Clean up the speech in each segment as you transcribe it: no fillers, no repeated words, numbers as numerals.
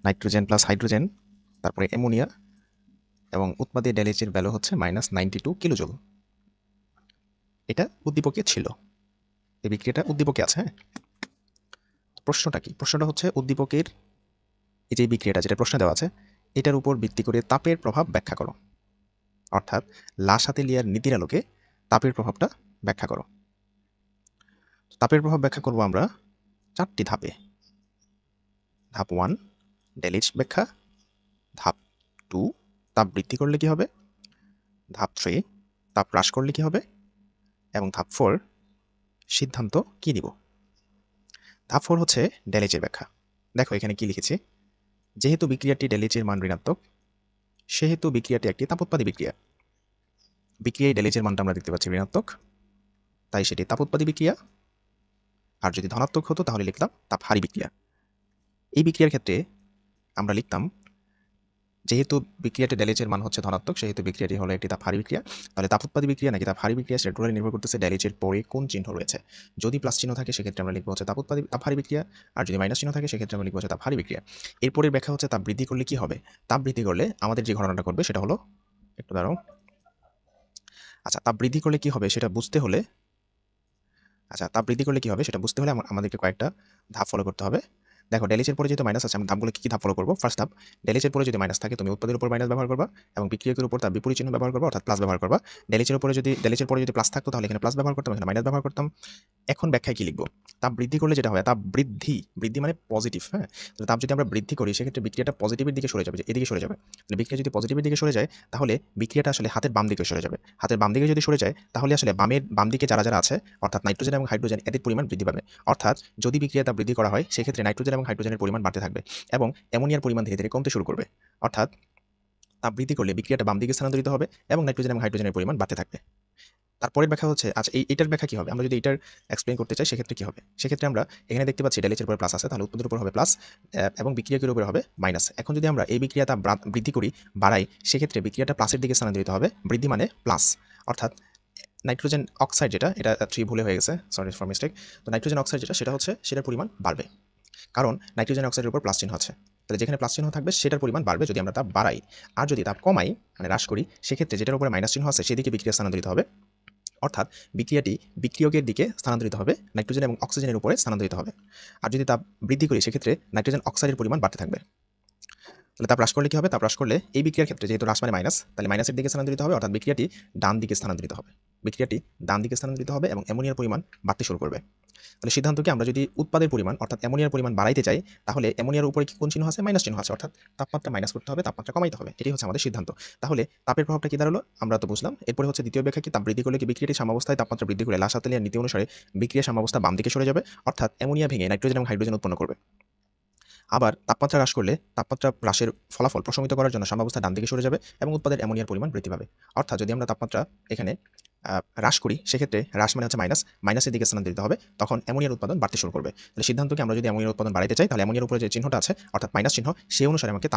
Nitrogen plus hydrogen, তারপরে ammonia, এবং উৎপাদে ডেলিচির value হচ্ছে -92 কিলোজুল। এটা উদ্দীপকে ছিল, এই বিক্রিয়াটা উদ্দীপকে আছে। হ্যাঁ, প্রশ্নটা কি? প্রশ্নটা হচ্ছে উদ্দীপকের এই যে বিক্রিয়াটা যেটা প্রশ্নে দেওয়া আছে এটার উপর ভিত্তি করে তাপের প্রভাব ব্যাখ্যা করো, অর্থাৎ লাসাতেলিয়ার নীতির আলোকে তাপের প্রভাবটা ব্যাখ্যা করো। তাপের প্রভাব ব্যাখ্যা করব আমরা 4টি ধাপে। ধাপ 1 ডেলিচ ব্যাখ্যা, ধাপ 2 তাপ বৃদ্ধি করলে কি হবে, ধাপ 3 তাপ হ্রাস করলে কি হবে, এবং ধাপ 4 সিদ্ধান্ত কি নিব। ধাপ 4 হচ্ছে ডেলিচের ব্যাখ্যা। দেখো এখানে কি লিখেছি, যেহেতু বিক্রিয়াটি ডেলিচের মান ঋণাত্মক সেহেতু বিক্রিয়াটি একটি তাপোৎপাদী বিক্রিয়া। বিক্রিয়ায় ডেলিচের মানটা আমরা দেখতে পাচ্ছি ঋণাত্মক, তাই সেটি তাপোৎপাদী বিক্রিয়া। আর যদি ধনাত্মক হতো তাহলে লিখতাম তাপহারী বিক্রিয়া। এই বিক্রিয়ার ক্ষেত্রে আমরা লিখতাম, যেহেতু বিক্রিয়াটি ডেলিচের মান হচ্ছে ধনাত্মক সেহেতু বিক্রিয়াটি হলো একটি তাপহারী বিক্রিয়া। তাহলে তাপোৎপাদী বিক্রিয়া নাকি তাপহারী বিক্রিয়া সেটা টোটালি নির্ভর করতেছে ডেলিচের পরে কোন চিহ্ন রয়েছে। যদি প্লাস চিহ্ন থাকে সেক্ষেত্রে আমরা লিখবো হচ্ছে তাপহারী বিক্রিয়া, আর যদি মাইনাস চিহ্ন থাকে সেক্ষেত্রে আমরা লিখবো হচ্ছে তাপহারী বিক্রিয়া। এরপরের ব্যাখ্যা হচ্ছে তাপ বৃদ্ধি করলে কি হবে। তাপ বৃদ্ধি করলে আমাদের যে ঘটনাটা ঘটবে সেটা হলো, একটু দাঁড়াও, আচ্ছা তাপ বৃদ্ধি করলে কি হবে সেটা বুঝতে হলে, সেটা বুঝতে হলে আমাদেরকে কয়েকটা ধাপ ফলো করতে হবে। দেখো ডেলিচের পরে যেহেতু মাইনাস আছে, আমি ধাপগুলো কি ধাপ ফলো করবো। ফার্স্ট ধাপ, ডেলিচের পরে যদি মাইনাস থাকে তুমি উৎপাদের উপর মাইনাস ব্যবহার করবা এবং বিক্রিয়কের উপর তার বিপরীত চিহ্ন ব্যবহার করবা, অর্থাৎ প্লাস ব্যবহার করবা। ডেলিচের পরে যদি প্লাস থাকতো তাহলে এখানে প্লাস ব্যবহার করতাম, এখানে মাইনাস ব্যবহার করতাম। এখন ব্যাখ্যায় কি লিখবো, তাপ বৃদ্ধি করলে যেটা হয়, তাপ বৃদ্ধি, বৃদ্ধি মানে পজিটিভ। হ্যাঁ, তো তাপ যদি আমরা বৃদ্ধি করি সেক্ষেত্রে বিক্রিয়াটা পজিটিভের দিকে সরে যাবে, যে এদিকে সরে যাবে। তাহলে বিক্রিয়া যদি পজিটিভের দিকে সরে যায় তাহলে বিক্রিয়াটা আসলে হাতের বাম দিকে সরে যাবে। হাতের বাম দিকে যদি সরে যায় তাহলে আসলে বাম দিকে যারা যারা আছে অর্থাৎ নাইট্রোজেন এবং হাইড্রোজেন এদের পরিমাণ বৃদ্ধি পাবে। অর্থাৎ যদি বিক্রিয়া তাপ বৃদ্ধি করা হয় সেক্ষেত্রে নাইট্রোজেন এবং হাইড্রোজেনের পরিমাণ বাড়তে থাকবে এবং অ্যামোনিয়ার পরিমাণ ধীরে ধীরে কমতে শুরু করবে। অর্থাৎ তাপ বৃদ্ধি করলে বিক্রিয়াটা বাম দিকে স্থানান্তরিত হবে এবং নাইট্রোজেন এবং হাইড্রোজেনের পরিমাণ বাড়তে থাকবে। তারপরের ব্যাখ্যা হচ্ছে, আচ্ছা এইটার ব্যাখ্যা কি হবে, আমরা যদি এটার এক্সপ্লেইন করতে চাই সেক্ষেত্রে কি হবে। সেক্ষেত্রে আমরা এখানে দেখতে পাচ্ছি ডেলিচের উপরে প্লাস আছে, তাহলে উৎপাদের উপর হবে প্লাস এবং বিক্রিয়কের উপরে হবে মাইনাস। এখন যদি আমরা এই বিক্রিয়াটা বৃদ্ধি করি, বাড়াই, সেক্ষেত্রে বিক্রিয়াটা প্লাসের দিকে স্থানান্তরিত হবে। বৃদ্ধি মানে প্লাস, অর্থাৎ নাইট্রোজেন অক্সাইড যেটা, এটা 3 ভুলে হয়ে গেছে, সরি ফর মিস্টেক। তো নাইট্রোজেন অক্সাইড যেটা সেটা হচ্ছে সেটার পরিমাণ বাড়বে, কারণ নাইট্রোজেন অক্সাইডের উপর প্লাস চিহ্ন আছে। তাহলে যেখানে প্লাস চিহ্ন থাকবে সেটার পরিমাণ বাড়বে যদি আমরা তাপ বাড়াই। আর যদি তাপ কমাই মানে হ্রাস করি সেক্ষেত্রে যেটার উপরে মাইনাস চিহ্ন আছে সেদিকে বিক্রিয়া স্থানান্তরিত হবে। অর্থাৎ বিক্রিয়াটি বিক্রিয়কের দিকে স্থানান্তরিত হবে, নাইট্রোজেন এবং অক্সিজেনের উপরে স্থানান্তরিত হবে। আর যদি তাপ বৃদ্ধি করি সেক্ষেত্রে নাইট্রোজেন অক্সাইডের পরিমাণ বাড়তে থাকবে। তাহলে তাপ হ্রাস করলে কি হবে, তাপ হ্রাস করলে এই বিক্রিয়ার ক্ষেত্রে যেহেতু হ্রাস মানে মাইনাস, তাহলে মাইনাসের দিকে স্থানান্তরিত হবে, অর্থাৎ বিক্রিয়াটি ডান দিকে স্থানান্তরিত হবে। বিক্রিয়াটি ডান দিকে স্থানান্তরিত হবে এবং অ্যামোনিয়ার পরিমাণ বাড়তে শুরু করবে। তাহলে সিদ্ধান্ত কি, আমরা যদি উৎপাদের পরিমাণ অর্থাৎ অ্যামোনিয়ার পরিমাণ বাড়াইতে চাই তাহলে অ্যামোনিয়ার উপরে কি কোন চিহ্ন আছে, মাইনাস চিহ্ন আছে, অর্থাৎ তাপমাত্রা মাইনাস করতে হবে, তাপমাত্রা কমাইতে হবে। এটাই হচ্ছে আমাদের সিদ্ধান্ত। তাহলে তাপের প্রভাবটা কি দাঁড়ালো আমরা তো বুঝলাম। এরপরে হচ্ছে দ্বিতীয় ব্যাখ্যা কি, তাপ বৃদ্ধি করলে কি বিক্রিয়াটি সাম্যাবস্থায় তাপমাত্রা বৃদ্ধি করে লাসাতেলিয়ার নীতি অনুসারে বিক্রিয়া সাম্যাবস্থা বাম দিকে সরে যাবে, অর্থাৎ অ্যামোনিয়া ভেঙে নাইট্রোজেন এবং হাইড্রোজেন উৎপন্ন করবে। আবার তাপমাত্রা হ্রাস করলে তাপমাত্রা হ্রাসের ফলাফল প্রশমিত করার জন্য সাম্যাবস্থা ডান দিকে সরে যাবে এবং উৎপাদের অ্যামোনিয়ার পরিমাণ বৃদ্ধি পাবে। অর্থাৎ যদি আমরা তাপমাত্রা এখানে হ্রাস করি সেক্ষেত্রে হ্রাস মানে হচ্ছে মাইনাসের দিকে স্থানান্তরিত হবে, তখন অ্যামোনিয়ার উৎপাদন বাড়তে শুরু করবে। তাহলে সিদ্ধান্তকে, আমরা যদি অ্যামোনিয়ার উৎপাদন বাড়াইতে চাই তাহলে অ্যামোনিয়ার উপরে যে চিহ্নটা আছে অর্থাৎ মাইনাস চিহ্ন সেই অনুসারে আমাকে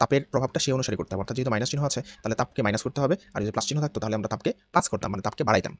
তাপের প্রভাবটা সেই অনুসারে করতে হবে। অর্থাৎ যেহেতু মাইনাস চিহ্ন আছে তাহলে তাপকে মাইনাস করতে হবে, আর যদি প্লাস চিহ্ন থাকতো তাহলে আমরা তাপকে প্লাস করতাম, মানে তাপকে বাড়াইতাম।